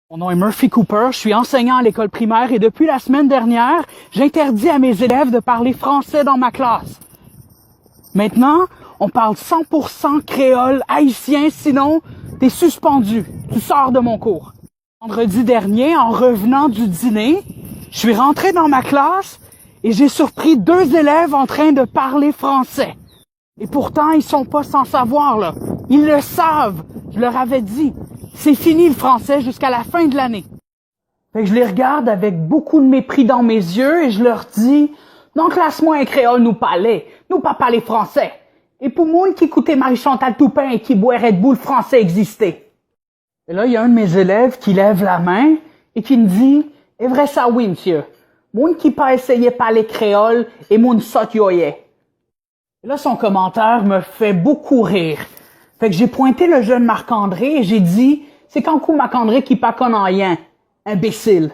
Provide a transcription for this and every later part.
Mon nom est Murphy Cooper, je suis enseignant à l'école primaire et depuis la semaine dernière, j'interdis à mes élèves de parler français dans ma classe. Maintenant, on parle 100% créole haïtien, sinon t'es suspendu, tu sors de mon cours. Vendredi dernier, en revenant du dîner, je suis rentré dans ma classe et j'ai surpris 2 élèves en train de parler français. Et pourtant, ils sont pas sans savoir, là. Ils le savent. Je leur avais dit. C'est fini le français jusqu'à la fin de l'année. Fait que je les regarde avec beaucoup de mépris dans mes yeux et je leur dis, dans classe-moi un créole nous parlait, nous pas parler français. Et pour moi qui écoutait Marie-Chantal Toupin et qui boit Red Bull français existait. Et là, il y a un de mes élèves qui lève la main et qui me dit, est vrai ça oui, monsieur. Moi qui pas essayé parler créole et mon sot yoyé. Et là, son commentaire me fait beaucoup rire. Fait que j'ai pointé le jeune Marc-André et j'ai dit, c'est quand coup Marc-André qui pas connaît rien, imbécile.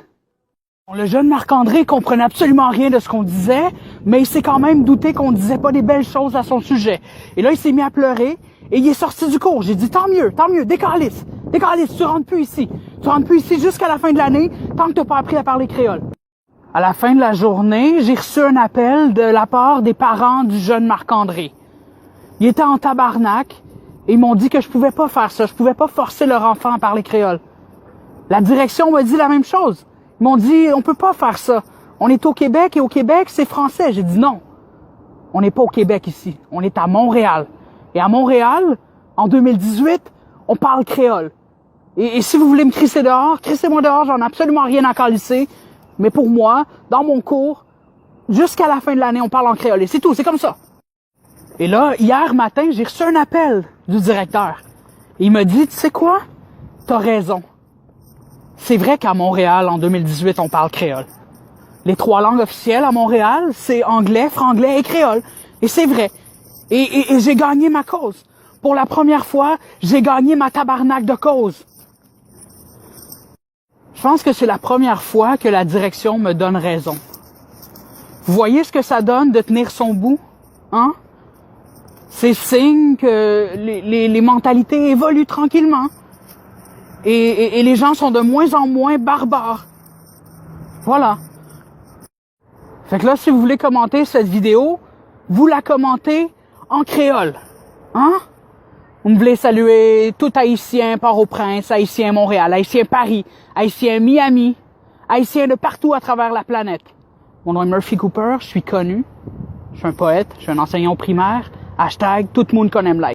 Bon, le jeune Marc-André comprenait absolument rien de ce qu'on disait, mais il s'est quand même douté qu'on disait pas des belles choses à son sujet. Et là, il s'est mis à pleurer et il est sorti du cours. J'ai dit, tant mieux, décalisse, tu rentres plus ici. Tu rentres plus ici jusqu'à la fin de l'année tant que t'as pas appris à parler créole. À la fin de la journée, j'ai reçu un appel de la part des parents du jeune Marc-André. Ils étaient en tabarnak et ils m'ont dit que je pouvais pas faire ça. Je pouvais pas forcer leur enfant à parler créole. La direction m'a dit la même chose. Ils m'ont dit, on peut pas faire ça. On est au Québec et au Québec, c'est français. J'ai dit non. On n'est pas au Québec ici. On est à Montréal. Et à Montréal, en 2018, on parle créole. Et si vous voulez me crisser dehors, crissez-moi dehors, j'en ai absolument rien à calisser. Mais pour moi, dans mon cours, jusqu'à la fin de l'année, on parle en créole. Et c'est tout, c'est comme ça. Et là, hier matin, j'ai reçu un appel du directeur. Et il m'a dit, tu sais quoi? T'as raison. C'est vrai qu'à Montréal, en 2018, on parle créole. Les 3 langues officielles à Montréal, c'est anglais, franglais et créole. Et c'est vrai. Et j'ai gagné ma cause. Pour la première fois, j'ai gagné ma tabarnak de cause. Je pense que c'est la première fois que la direction me donne raison. Vous voyez ce que ça donne de tenir son bout? Hein? C'est signe que les mentalités évoluent tranquillement. Et les gens sont de moins en moins barbares. Voilà. Fait que là, si vous voulez commenter cette vidéo, vous la commentez en créole. Hein? Vous voulez saluer tout Haïtien Port-au-Prince, Haïtien Montréal, Haïtien Paris, Haïtien Miami, Haïtien de partout à travers la planète. Mon nom est Murphy Cooper, je suis connu, je suis un poète, je suis un enseignant primaire, #, tout le monde connaît me like.